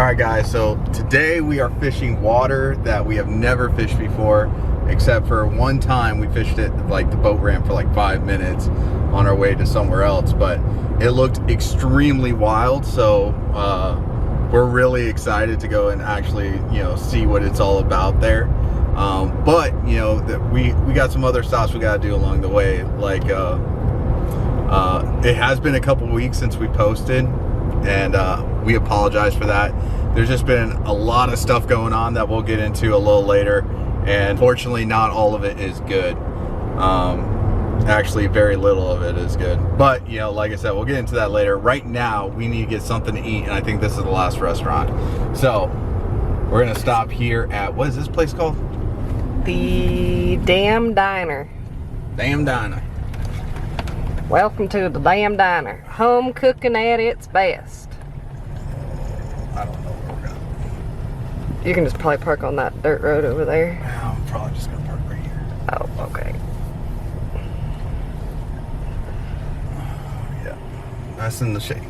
Alright guys, so today we are fishing water that we have never fished before, except for one time we fished it like the boat ramp for like 5 minutes on our way to somewhere else, but it looked extremely wild, so we're really excited to go and actually, see what it's all about there. But we got some other stops we got to do along the way. Like it has been a couple weeks since we posted, and we apologize for that. There's just been a lot of stuff going on that we'll get into a little later, and fortunately not all of it is good. Actually very little of it is good, but like I said, we'll get into that later. Right now we need to get something to eat, and I think this is the last restaurant, so we're gonna stop here at, what is this place called? The Damn Diner. Damn Diner. Welcome to the Damn Diner. Home cooking at its best. I don't know where we're going. You can just probably park on that dirt road over there. I'm probably just gonna park right here. Oh, okay. Yeah, nice in the shade.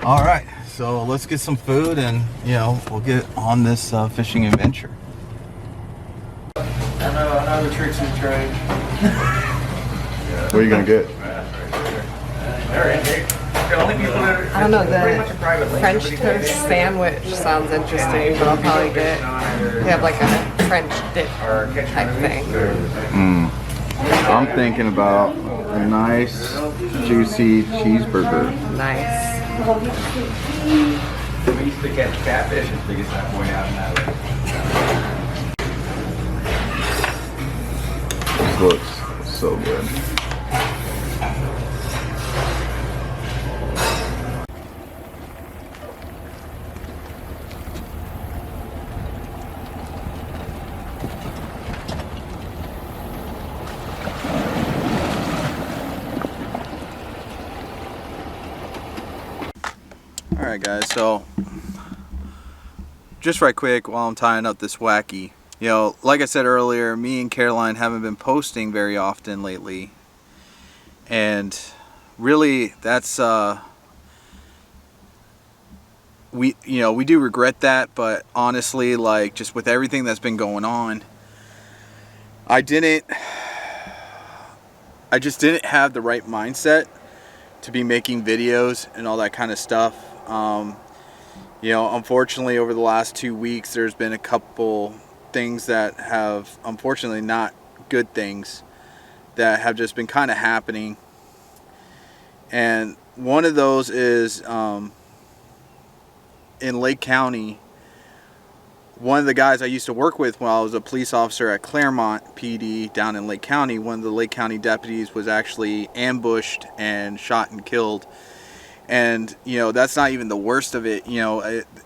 All right, so let's get some food, and we'll get on this fishing adventure. I know the tricks of the trade. What are you gonna get? I don't know, the French toast sandwich sounds interesting, but I'll probably get, they have like a French dip type thing. I'm thinking about a nice, juicy cheeseburger. Nice. We used to catch catfish as big as that point out in that lake. This looks so good. Alright guys, so just right quick while I'm tying up this wacky, like I said earlier, me and Caroline haven't been posting very often lately, and really that's we do regret that, but honestly, like, just with everything that's been going on, I just didn't have the right mindset to be making videos and all that kind of stuff. Unfortunately over the last 2 weeks there's been a couple things that have, unfortunately not good things, that have just been kind of happening, and one of those is in Lake County. One of the guys I used to work with when I was a police officer at Claremont PD down in Lake County, one of the Lake County deputies was actually ambushed and shot and killed. And that's not even the worst of it.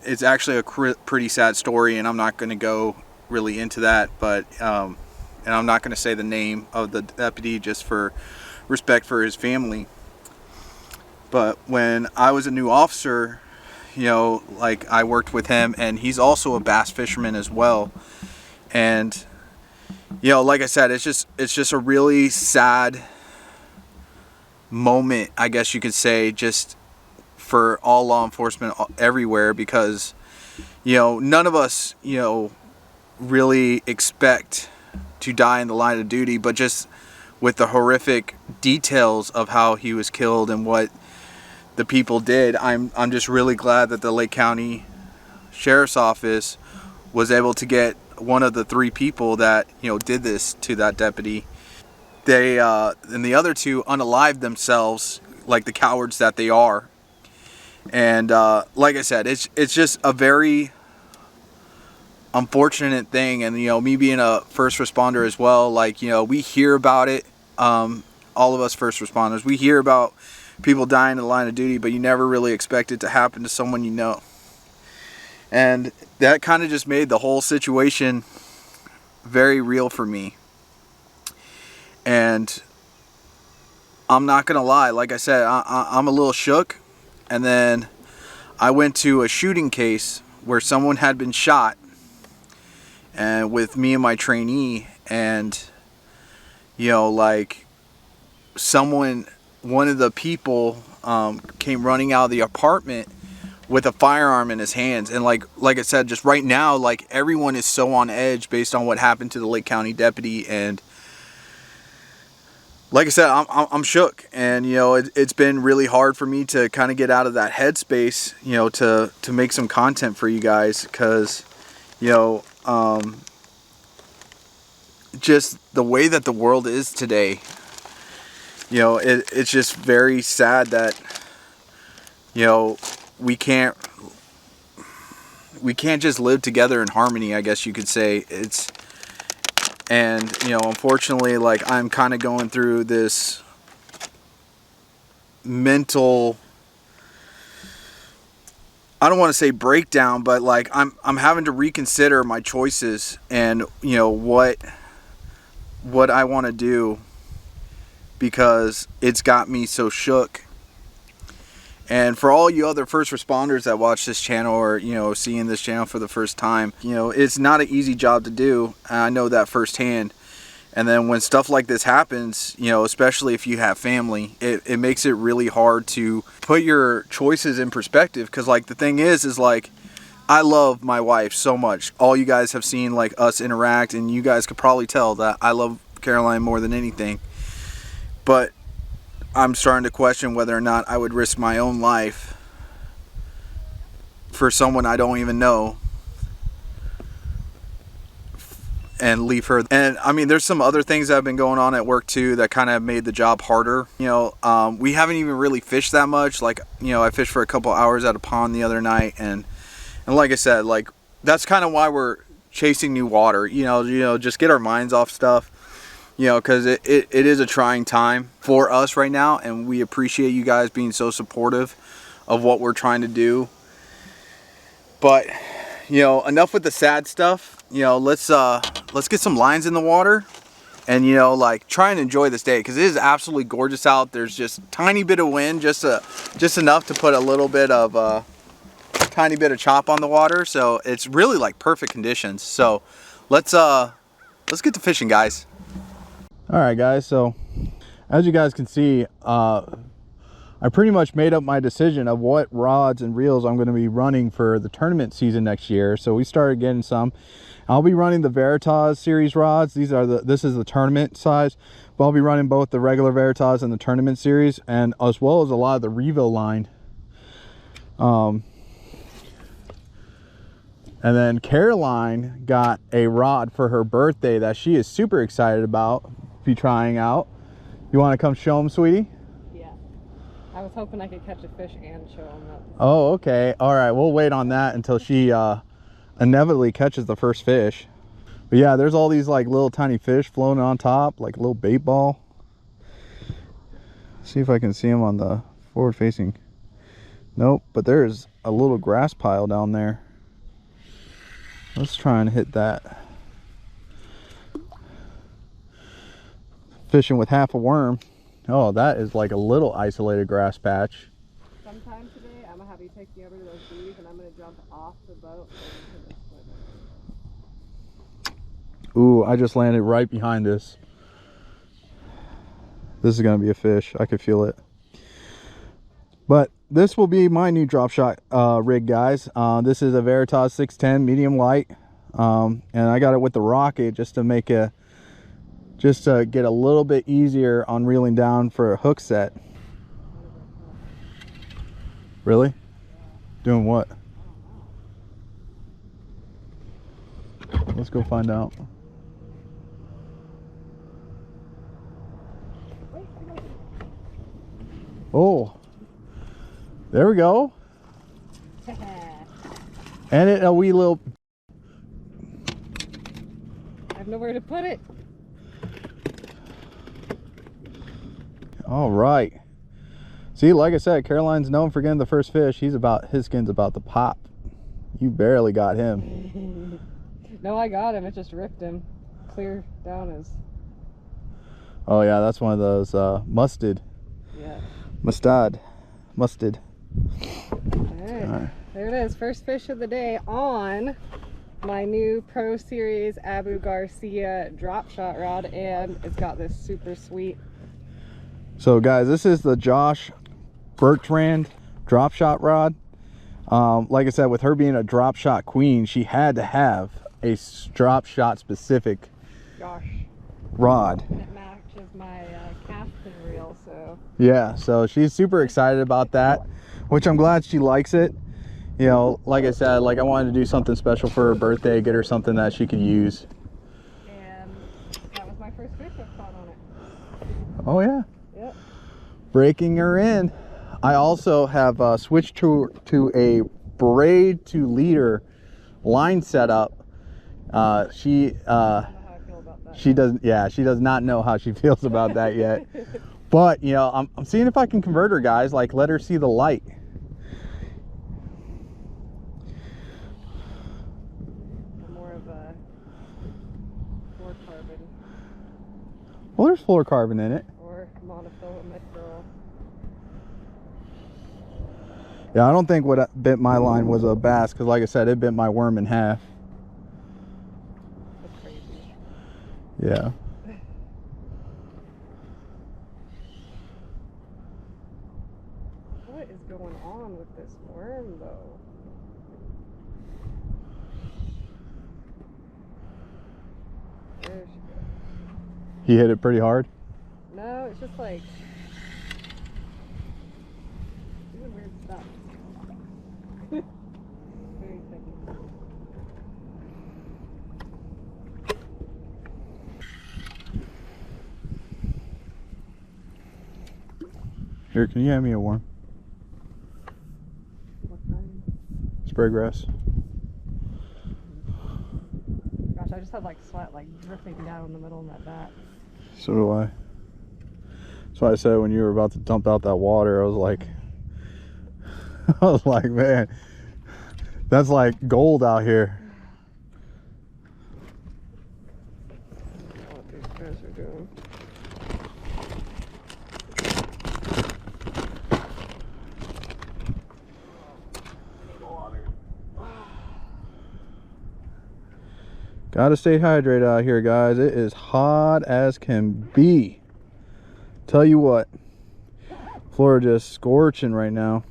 It's actually a pretty sad story, and I'm not going to go really into that, but and I'm not going to say the name of the deputy just for respect for his family. But when I was a new officer, like, I worked with him, and he's also a bass fisherman as well. And like I said, it's just a really sad moment, I guess you could say, just for all law enforcement everywhere, because none of us really expect to die in the line of duty, but just with the horrific details of how he was killed and what the people did, I'm just really glad that the Lake County Sheriff's Office was able to get one of the 3 people that did this to that deputy. They and the other 2 unalived themselves like the cowards that they are. And like I said, it's just a very unfortunate thing. And me being a first responder as well, like, we hear about it, all of us first responders, we hear about people dying in the line of duty, but you never really expect it to happen to someone you know. And that kind of just made the whole situation very real for me. And I'm not gonna lie, like I said, I'm a little shook. And then I went to a shooting case where someone had been shot, and with me and my trainee, and like, one of the people came running out of the apartment with a firearm in his hands. And like I said, just right now, like everyone is so on edge based on what happened to the Lake County deputy. And like I said, I'm shook, and you know, it's been really hard for me to kind of get out of that headspace, you know, to make some content for you guys, because you know, just the way that the world is today, you know, it's just very sad that, you know, we can't just live together in harmony, I guess you could say. And you know, unfortunately, like I'm kind of going through this mental, I don't want to say breakdown, but like I'm having to reconsider my choices, and you know what I want to do, because it's got me so shook. And for all you other first responders that watch this channel, or you know, seeing this channel for the first time, you know, it's not an easy job to do. I know that firsthand. And then when stuff like this happens, you know, especially if you have family, it makes it really hard to put your choices in perspective. Because like the thing is like, I love my wife so much. All you guys have seen like us interact, and you guys could probably tell that I love Caroline more than anything. But I'm starting to question whether or not I would risk my own life for someone I don't even know and leave her. And I mean, there's some other things that have been going on at work too that kind of made the job harder. You know, we haven't even really fished that much. Like, you know, I fished for a couple hours at a pond the other night, and like I said, like that's kind of why we're chasing new water. You know, just get our minds off stuff. You know, because it is a trying time for us right now, and we appreciate you guys being so supportive of what we're trying to do. But, you know, enough with the sad stuff. You know, let's get some lines in the water, and you know, like try and enjoy this day, because it is absolutely gorgeous out. There's just a tiny bit of wind, just enough to put a little bit of tiny bit of chop on the water. So it's really like perfect conditions. So let's get to fishing, guys. All right, guys, so as you guys can see, I pretty much made up my decision of what rods and reels I'm going to be running for the tournament season next year. So we started getting some. I'll be running the Veritas series rods. This is the tournament size, but I'll be running both the regular Veritas and the tournament series, and as well as a lot of the Revo line. And then Caroline got a rod for her birthday that she is super excited about. Be trying out. You want to come show them, sweetie? Yeah. I was hoping I could catch a fish and show them that. Oh, okay. All right. We'll wait on that until she inevitably catches the first fish. But yeah, there's all these like little tiny fish floating on top, like a little bait ball. See if I can see them on the forward facing. Nope, but there's a little grass pile down there. Let's try and hit that. Fishing with half a worm. Oh, that is like a little isolated grass patch. Sometime today, I'm gonna have you take me over to those buoys, and I'm gonna jump off the boat. Ooh, I just landed right behind this. This is gonna be a fish. I could feel it. But this will be my new drop shot rig, guys. This is a Veritas 610 medium light, and I got it with the rocket just to make a just to get a little bit easier on reeling down for a hook set. Really? Yeah. Doing what? Let's go find out. Oh, there we go. And it a wee little. I have nowhere to put it. All right. See, like I said, Caroline's known for getting the first fish. His skin's about to pop. You barely got him. No, I got him. It just ripped him clear down his. Oh yeah, that's one of those mustard. Yeah. Mustard. All right. There it is. First fish of the day on my new Pro Series Abu Garcia drop shot rod, and it's got this super sweet. So guys, this is the Josh Bertrand drop shot rod. Like I said, with her being a drop shot queen, she had to have a drop shot specific rod. And it matches my casting reel, so. Yeah, so she's super excited about that, which I'm glad she likes it. You know, like I said, like I wanted to do something special for her birthday, get her something that she could use. And that was my first fish I caught on it. Oh yeah. Yep. Breaking her in. I also have switched to a braid to leader line setup. She does not know how she feels about that yet. But you know, I'm seeing if I can convert her, guys. Like, let her see the light. More of a fluorocarbon. Well, there's fluorocarbon in it. Or monofilament girl. Yeah, I don't think what bit my line was a bass, because like I said, it bit my worm in half. That's crazy. Yeah. What is going on with this worm, though? There she goes. He hit it pretty hard. No, it's just like doing weird stuff. Very thick. Here, can you hand me a worm? What kind? Spray grass. Gosh, I just had like sweat like dripping down the middle of that bat. So do I. That's why I said when you were about to dump out that water, I was like, man, that's like gold out here. I don't know what these guys are doing. Gotta stay hydrated out here, guys. It is hot as can be. Tell you what, Florida just scorching right now.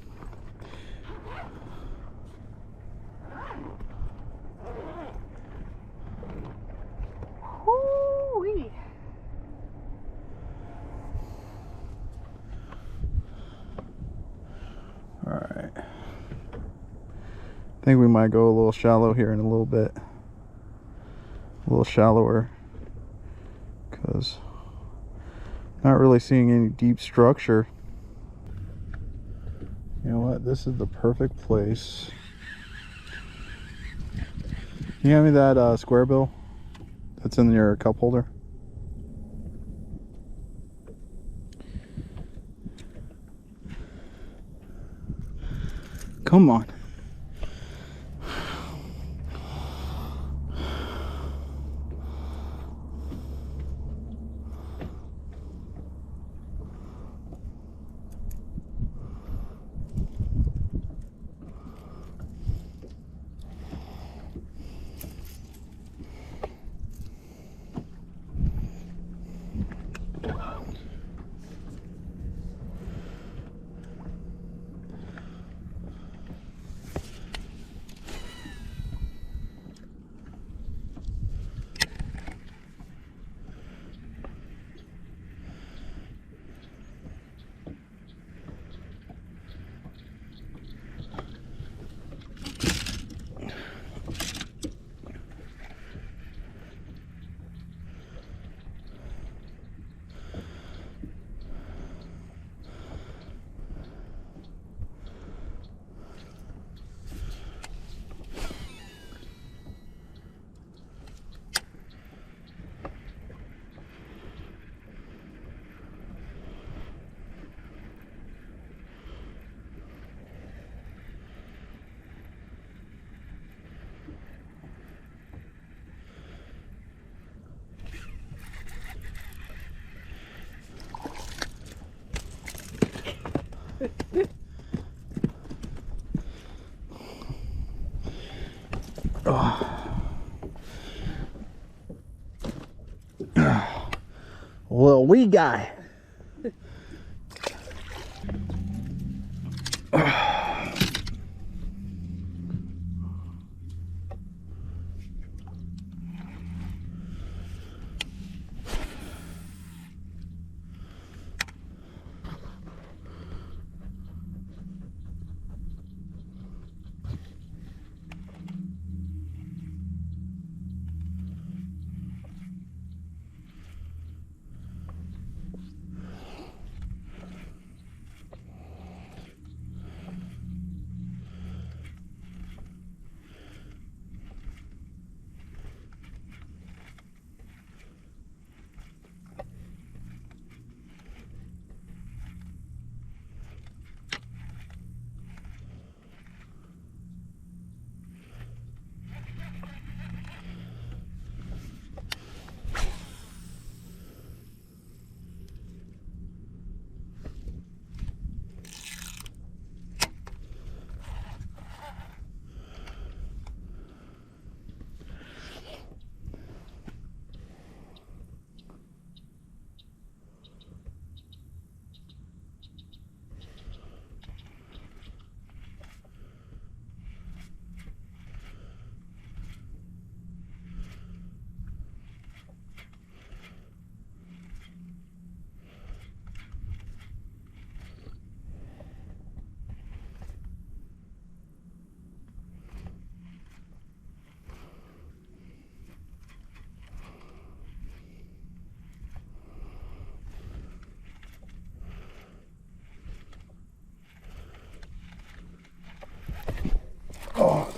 Hoo-wee. All right. I think we might go a little shallow here in a little bit. A little shallower, because not really seeing any deep structure. You know what, this is the perfect place. Can you hand me that square bill that's in your cup holder? Come on. Little wee guy.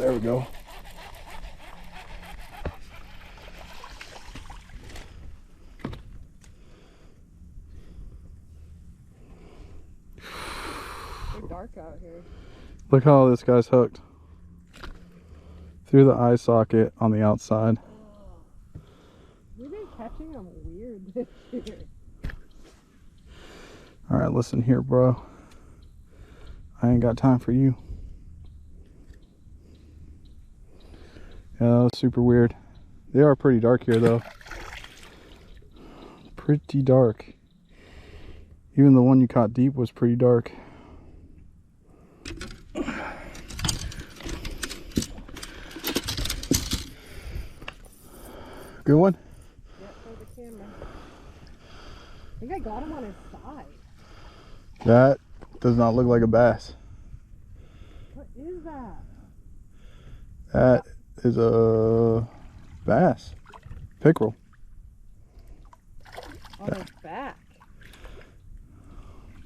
There we go. It's dark out here. Look how this guy's hooked. Through the eye socket on the outside. We've been catching them weird this year. Alright, listen here, bro. I ain't got time for you. Yeah, that was super weird. They are pretty dark here, though. Pretty dark. Even the one you caught deep was pretty dark. Good one? Yeah, for the camera. I think I got him on his side. That does not look like a bass. What is that? That is a bass. Pickerel. On his back.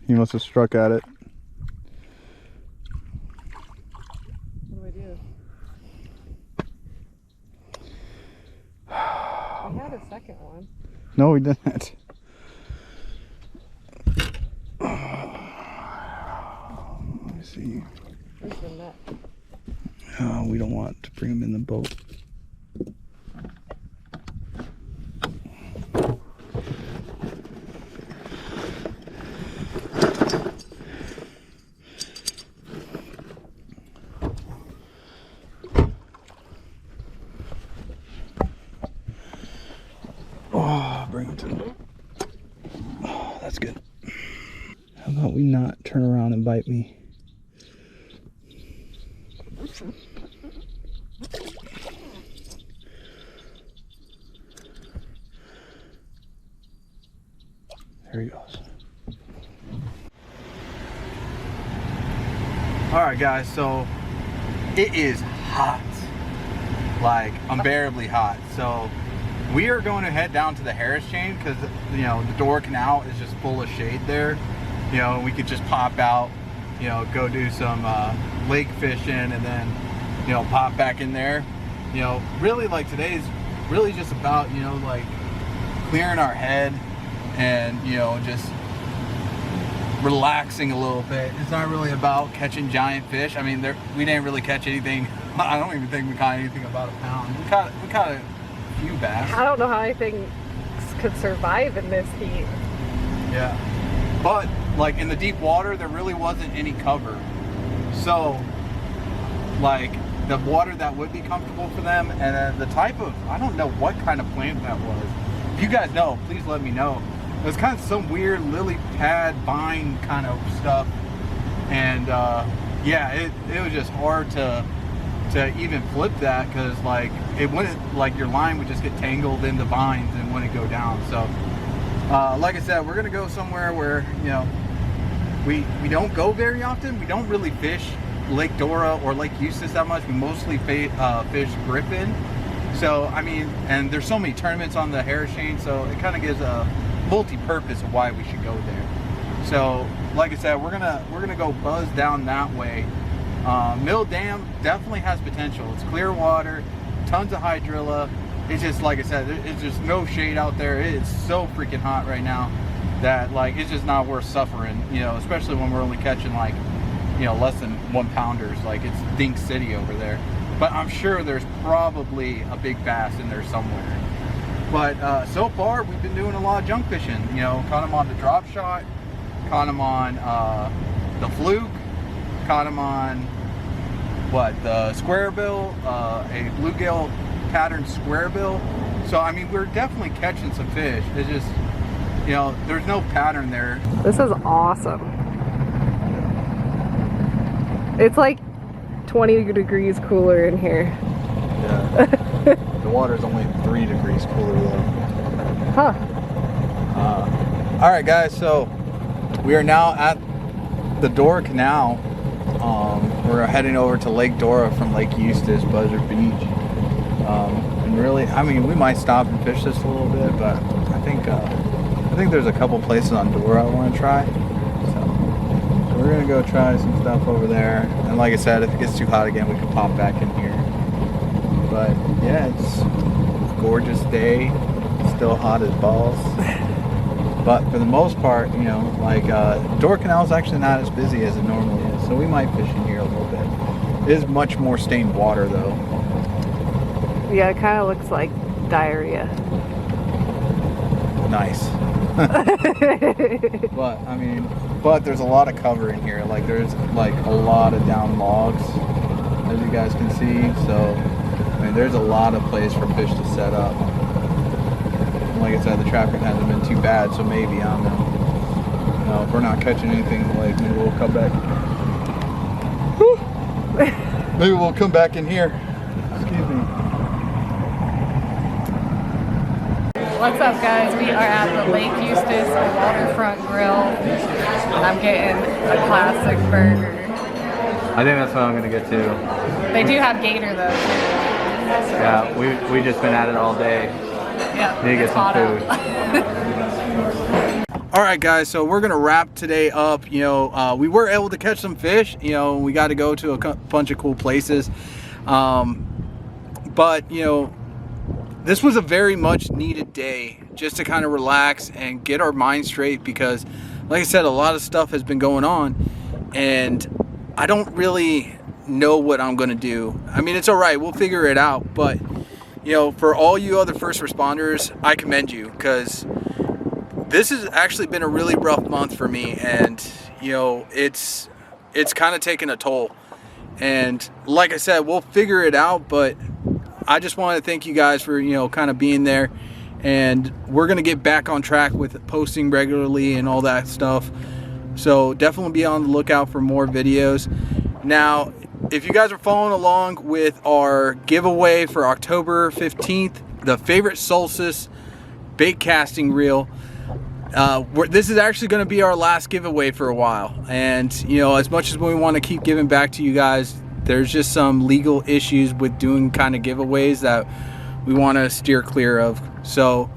He must have struck at it. What do I do? We had a second one. No, he didn't. Let me see. Where's the net? We don't want to bring him in the boat. Oh, bring him to the boat. Oh, that's good. How about we not turn around and bite me? There he goes. Alright guys, so it is hot. Like unbearably hot. So we are going to head down to the Harris chain because, you know, the Dora Canal is just full of shade there. You know, we could just pop out, you know, go do some lake fishing and then, you know, pop back in there. You know, really like today's really just about, you know, like clearing our head and, you know, just relaxing a little bit. It's not really about catching giant fish. I mean, we didn't really catch anything. I don't even think we caught anything about a pound. We caught a few bass. I don't know how anything could survive in this heat. Yeah. But like in the deep water, there really wasn't any cover. So like the water that would be comfortable for them, and then the type of, I don't know what kind of plant that was. If you guys know, please let me know. It was kind of some weird lily pad vine kind of stuff. And yeah, it was just hard to even flip that because like it wouldn't, like your line would just get tangled in the vines and wouldn't go down. So like I said, we're gonna go somewhere where, you know, we don't go very often. We don't really fish Lake Dora or Lake Hiatus that much. We mostly fish Griffin. So I mean, and there's so many tournaments on the Harris chain, so it kind of gives a multi-purpose of why we should go there. So like I said, we're gonna go buzz down that way. Mill Dam definitely has potential. It's clear water, tons of hydrilla. It's just, like I said, it's just no shade out there. It is so freaking hot right now that like it's just not worth suffering, you know, especially when we're only catching like, you know, less than 1 pounders. Like it's Dink City over there. But I'm sure there's probably a big bass in there somewhere. But so far we've been doing a lot of junk fishing. You know, caught them on the drop shot, caught them on the fluke, caught them on what, the square bill, a bluegill pattern square bill. So I mean, we're definitely catching some fish. It's just, you know, there's no pattern there. This is awesome. It's like 20 degrees cooler in here. Yeah. The water's only 3 degrees cooler though. Huh. All right, guys. So we are now at the Dora Canal. We're heading over to Lake Dora from Lake Hiatus, Buzzard Beach. And really, I mean, we might stop and fish this a little bit, but I think there's a couple places on Dora I want to try. So we're gonna go try some stuff over there. And like I said, if it gets too hot again, we can pop back in here. But yeah, it's a gorgeous day. Still hot as balls. But for the most part, you know, like Door Canal is actually not as busy as it normally is. So we might fish in here a little bit. It is much more stained water though. Yeah, it kind of looks like diarrhea. Nice. But I mean, there's a lot of cover in here. Like there's like a lot of down logs, as you guys can see. So I mean, there's a lot of place for fish to set up. And like I said, the traffic hasn't been too bad, so maybe, I don't know. You know, if we're not catching anything, like maybe we'll come back. Maybe we'll come back in here. Excuse me. What's up, guys? We are at the Lake Hiatus Waterfront Grill, and I'm getting a classic burger. I think that's what I'm gonna get too. They do have gator though, too. Yeah, we just been at it all day. Yeah, Need to get some food. All right, guys, so we're gonna wrap today up. You know, we were able to catch some fish. You know, we got to go to a bunch of cool places, but you know, this was a very much needed day just to kind of relax and get our mind straight, because like I said, a lot of stuff has been going on and I don't really know what I'm gonna do. I mean, it's all right, we'll figure it out, but you know, for all you other first responders, I commend you, because this has actually been a really rough month for me, and you know, it's kind of taken a toll. And like I said, we'll figure it out, but I just want to thank you guys for, you know, kind of being there, and we're going to get back on track with posting regularly and all that stuff. So definitely be on the lookout for more videos. Now, if you guys are following along with our giveaway for October 15th, the favorite solstice bait casting reel, this is actually going to be our last giveaway for a while. And you know, as much as we want to keep giving back to you guys, there's just some legal issues with doing kind of giveaways that we want to steer clear of. So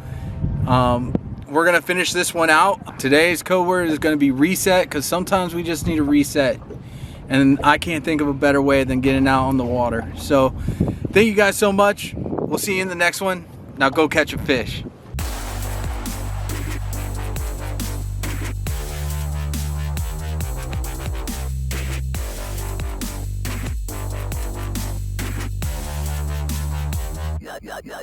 we're going to finish this one out. Today's code word is going to be reset, because sometimes we just need a reset, and I can't think of a better way than getting out on the water. So thank you guys so much. We'll see you in the next one. Now go catch a fish. Yeah.